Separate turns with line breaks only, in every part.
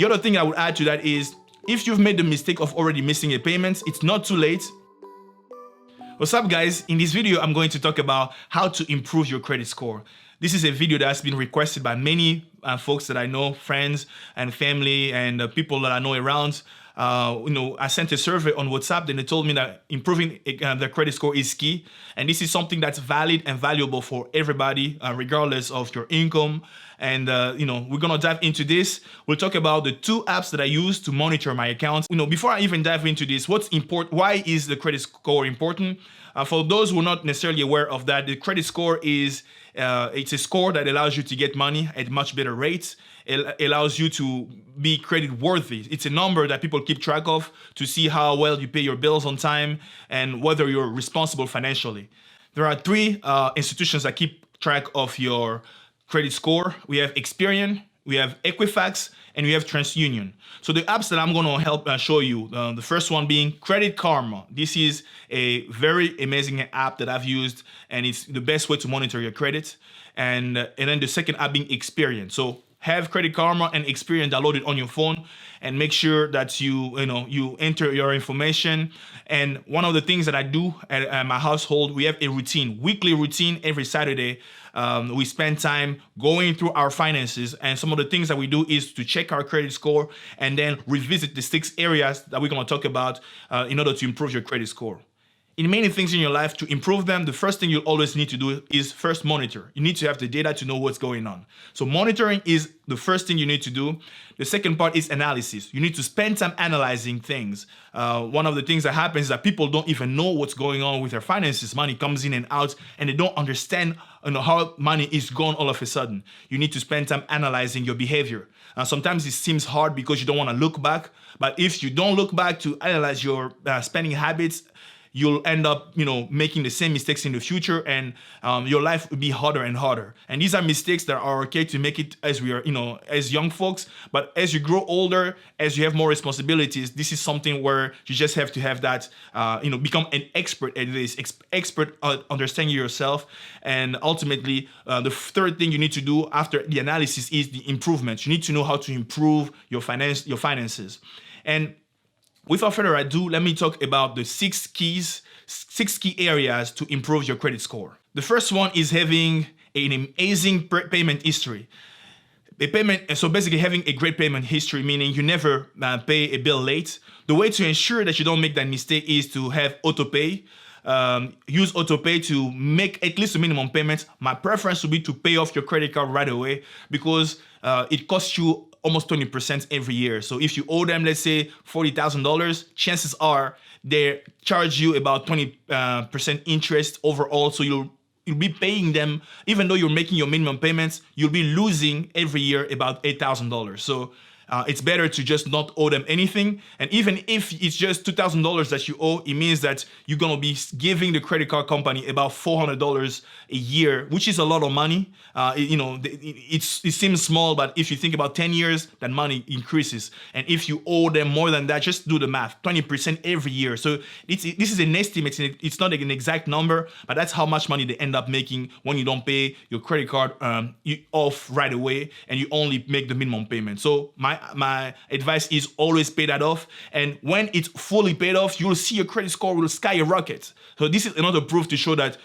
The other thing I would add to that is, if you've made the mistake of already missing a payment, it's not too late. What's up, guys? In this video, I'm going to talk about how to improve your credit score. This is a video that's been requested by many folks that I know, friends and family and people that I know around. I sent a survey on WhatsApp, and they told me that improving their credit score is key. And this is something that's valid and valuable for everybody, regardless of your income. And, we're going to dive into this. We'll talk about the 2 apps that I use to monitor my accounts. Before I even dive into this, what's important? Why is the credit score important? For those who are not necessarily aware of that, the credit score is it's a score that allows you to get money at much better rates. It allows you to be credit worthy. It's a number that people keep track of to see how well you pay your bills on time and whether you're responsible financially. There are 3 institutions that keep track of your credit score. We have Experian, we have Equifax, and we have TransUnion. So the apps that I'm going to help show you, the first one being Credit Karma. This is a very amazing app that I've used, and it's the best way to monitor your credit. And then the second app being Experian. So have Credit Karma and Experian downloaded on your phone, and make sure that you enter your information. And one of the things that I do at my household, we have a routine, weekly routine every Saturday. We spend time going through our finances, and some of the things that we do is to check our credit score and then revisit the 6 areas that we're going to talk about in order to improve your credit score. In many things in your life, to improve them, the first thing you always need to do is first monitor. You need to have the data to know what's going on. So monitoring is the first thing you need to do. The second part is analysis. You need to spend time analyzing things. One of the things that happens is that people don't even know what's going on with their finances. Money comes in and out, and they don't understand how money is gone all of a sudden. You need to spend time analyzing your behavior. Sometimes it seems hard because you don't want to look back, but if you don't look back to analyze your spending habits, you'll end up, making the same mistakes in the future, and your life will be harder and harder. And these are mistakes that are okay to make it as we are, as young folks. But as you grow older, as you have more responsibilities, this is something where you just have to have that, become an expert at this, expert at understanding yourself. And ultimately, the third thing you need to do after the analysis is the improvements. You need to know how to improve your finances. And without further ado, let me talk about the 6 key areas to improve your credit score. The first one is having an amazing payment history. So basically having a great payment history, meaning you never pay a bill late. The way to ensure that you don't make that mistake is to have autopay. Use autopay to make at least a minimum payment. My preference would be to pay off your credit card right away, because it costs you almost 20% every year. So if you owe them, let's say $40,000, chances are they charge you about 20% interest overall. So you'll be paying them, even though you're making your minimum payments, you'll be losing every year about $8,000. So it's better to just not owe them anything. And even if it's just $2,000 that you owe, it means that you're going to be giving the credit card company about $400 a year, which is a lot of money. It seems small, but if you think about 10 years, that money increases. And if you owe them more than that, just do the math, 20% every year. So this is an estimate. It's not an exact number, but that's how much money they end up making when you don't pay your credit card off right away, and you only make the minimum payment. So my advice is always pay that off. And when it's fully paid off, you'll see your credit score will skyrocket. So this is another proof to show that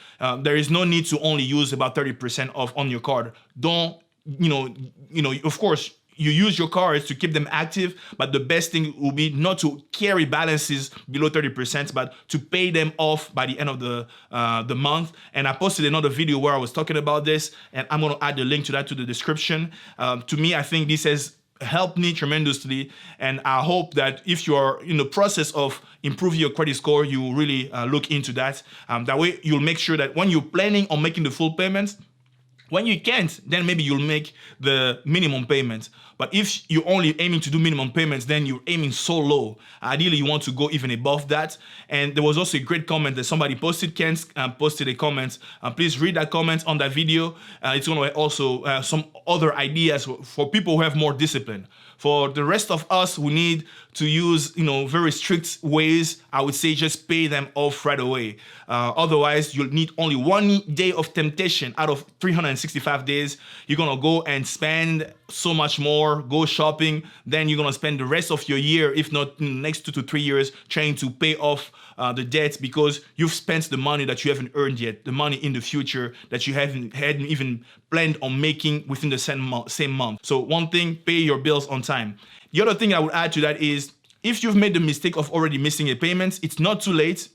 there is no need to only use about 30% off on your card. Don't, of course, you use your cards to keep them active, but the best thing will be not to carry balances below 30%, but to pay them off by the end of the month. And I posted another video where I was talking about this, and I'm going to add the link to that to the description. To me, I think this has helped me tremendously, and I hope that if you are in the process of improving your credit score, you really look into that. That way you'll make sure that when you're planning on making the full payments, when you can't, then maybe you'll make the minimum payment. But if you're only aiming to do minimum payments, then you're aiming so low. Ideally, you want to go even above that. And there was also a great comment that somebody posted. Ken posted a comment. Please read that comment on that video. It's going to also some other ideas for people who have more discipline. For the rest of us, we need to use, very strict ways. I would say just pay them off right away. Otherwise, you'll need only 1 day of temptation out of 365 days. You're going to go and spend so much more, go shopping, then you're gonna spend the rest of your year, if not next 2 to 3 years, trying to pay off the debt because you've spent the money that you haven't earned yet, the money in the future that you hadn't even planned on making within the same month. So one thing, pay your bills on time. The other thing I would add to that is, if you've made the mistake of already missing a payment, it's not too late.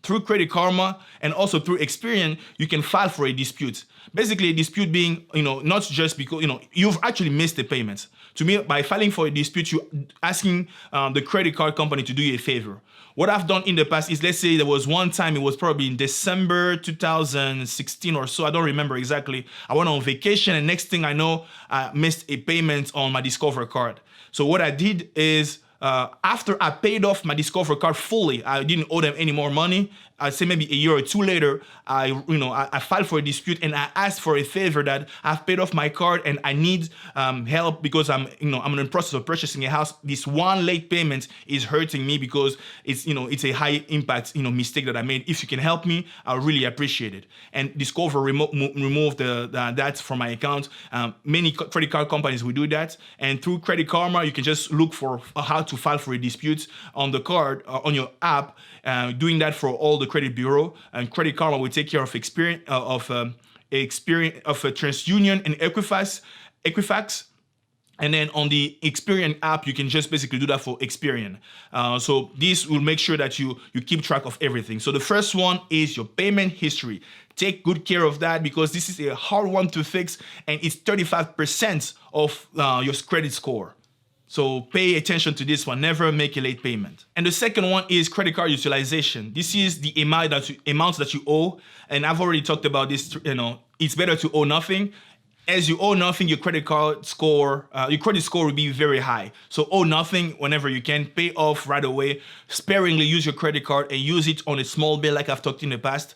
Through Credit Karma and also through Experian, you can file for a dispute. Basically, a dispute being, not just because, you've actually missed the payments. To me, by filing for a dispute, you're asking the credit card company to do you a favor. What I've done in the past is, let's say there was one time, it was probably in December 2016 or so, I don't remember exactly. I went on vacation and next thing I know, I missed a payment on my Discover card. So what I did is, after I paid off my Discover card fully, I didn't owe them any more money. I'd say maybe a year or two later, I filed for a dispute and I asked for a favor that I've paid off my card and I need help because I'm in the process of purchasing a house. This one late payment is hurting me because it's a high impact mistake that I made. If you can help me, I really appreciate it. And Discover removed that from my account. Many credit card companies will do that. And through Credit Karma, you can just look for how to file for a dispute on the card on your app. Doing that for all the credit bureau, and Credit Karma will take care of TransUnion and Equifax. And then on the Experian app, you can just basically do that for Experian. So this will make sure that you keep track of everything. So the first one is your payment history. Take good care of that because this is a hard one to fix and it's 35% of your credit score. So pay attention to this one, never make a late payment. And the second one is credit card utilization. This is the amount that you owe. And I've already talked about this, it's better to owe nothing. As you owe nothing, your credit score will be very high. So owe nothing whenever you can, pay off right away, sparingly use your credit card and use it on a small bill like I've talked in the past.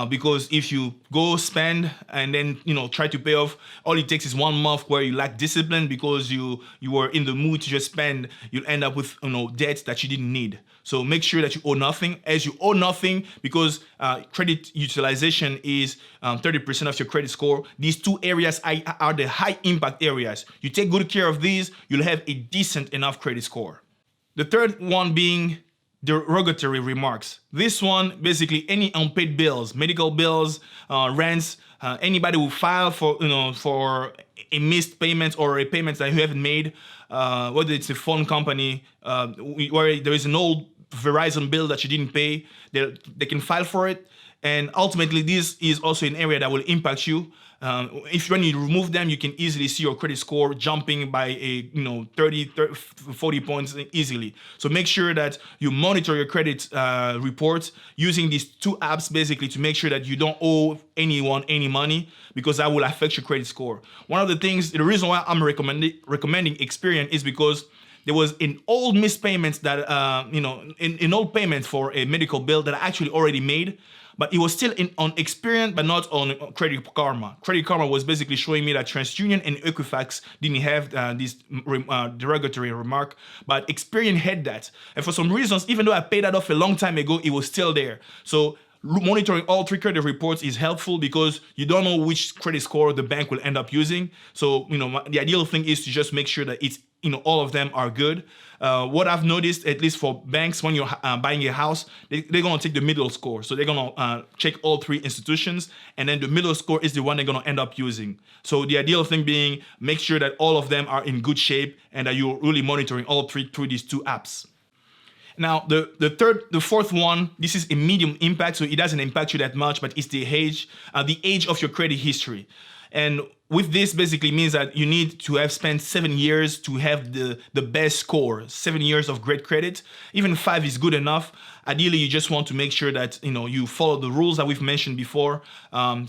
Because if you go spend and then try to pay off, all it takes is 1 month where you lack discipline because you were in the mood to just spend. You'll end up with debt that you didn't need. So make sure that you owe nothing. As you owe nothing, because credit utilization is 30% of your credit score. These two areas are the high impact areas. You take good care of these, you'll have a decent enough credit score. The third one being derogatory remarks. This one, basically any unpaid bills, medical bills, rents, anybody who file for a missed payment or a payment that you haven't made, whether it's a phone company, where there is an old Verizon bill that you didn't pay, they can file for it. And ultimately, this is also an area that will impact you. When you remove them, you can easily see your credit score jumping by 40 points easily. So make sure that you monitor your credit reports using these two apps basically to make sure that you don't owe anyone any money, because that will affect your credit score. One of the things, the reason why I'm recommending Experian is because there was an old missed payment that, an old payment for a medical bill that I actually already made, but it was still on Experian, but not on Credit Karma. Credit Karma was basically showing me that TransUnion and Equifax didn't have this derogatory remark, but Experian had that. And for some reasons, even though I paid that off a long time ago, it was still there. So monitoring all three credit reports is helpful because you don't know which credit score the bank will end up using. So, the ideal thing is to just make sure that it's, all of them are good. What I've noticed, at least for banks, when you're buying a house, they're going to take the middle score. So they're going to check all three institutions, and then the middle score is the one they're going to end up using. So the ideal thing being, make sure that all of them are in good shape and that you're really monitoring all three through these two apps. Now, the fourth one, this is a medium impact, so it doesn't impact you that much, but it's the age of your credit history. And with this basically means that you need to have spent 7 years to have the best score, 7 years of great credit. Even 5 is good enough. Ideally, you just want to make sure that you follow the rules that we've mentioned before. And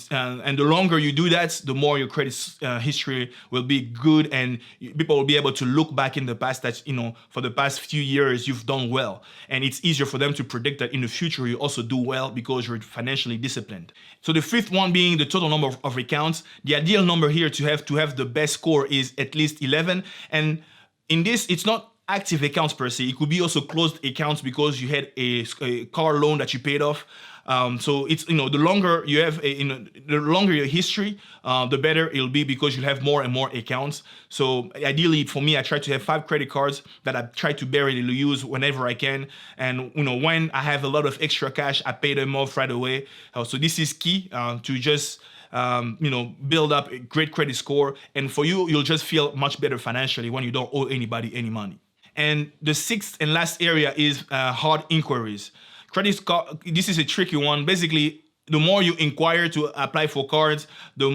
the longer you do that, the more your credit history will be good, and people will be able to look back in the past that for the past few years you've done well, and it's easier for them to predict that in the future you also do well because you're financially disciplined. So the fifth one being the total number of accounts. The ideal number here to have the best score is at least 11, and in this it's not active accounts per se. It could be also closed accounts because you had a car loan that you paid off. So it's, the longer you have, the longer your history, the better it'll be, because you'll have more and more accounts. So ideally for me, I try to have 5 credit cards that I try to barely use whenever I can. And when I have a lot of extra cash, I pay them off right away. So this is key to just build up a great credit score. And for you, you'll just feel much better financially when you don't owe anybody any money. And the 6th and last area is hard inquiries. Credit card, this is a tricky one. Basically, the more you inquire to apply for cards, the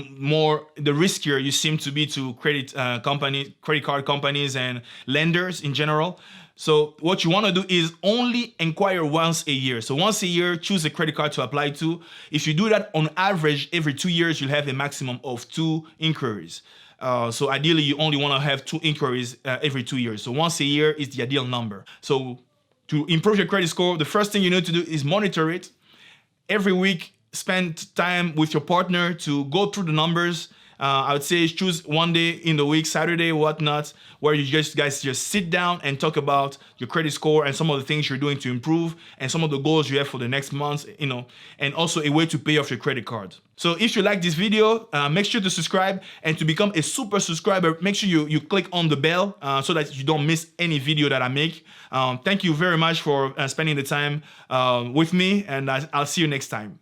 riskier you seem to be to credit card companies and lenders in general. So what you want to do is only inquire once a year. So once a year, choose a credit card to apply to. If you do that on average, every 2 years, you'll have a maximum of 2 inquiries. So ideally, you only want to have 2 inquiries every 2 years. So once a year is the ideal number. So to improve your credit score, the first thing you need to do is monitor it. Every week, spend time with your partner to go through the numbers. I would say choose one day in the week, Saturday, whatnot, where you guys just sit down and talk about your credit score and some of the things you're doing to improve and some of the goals you have for the next month, and also a way to pay off your credit card. So if you like this video, make sure to subscribe, and to become a super subscriber, make sure you click on the bell so that you don't miss any video that I make. Thank you very much for spending the time with me, and I'll see you next time.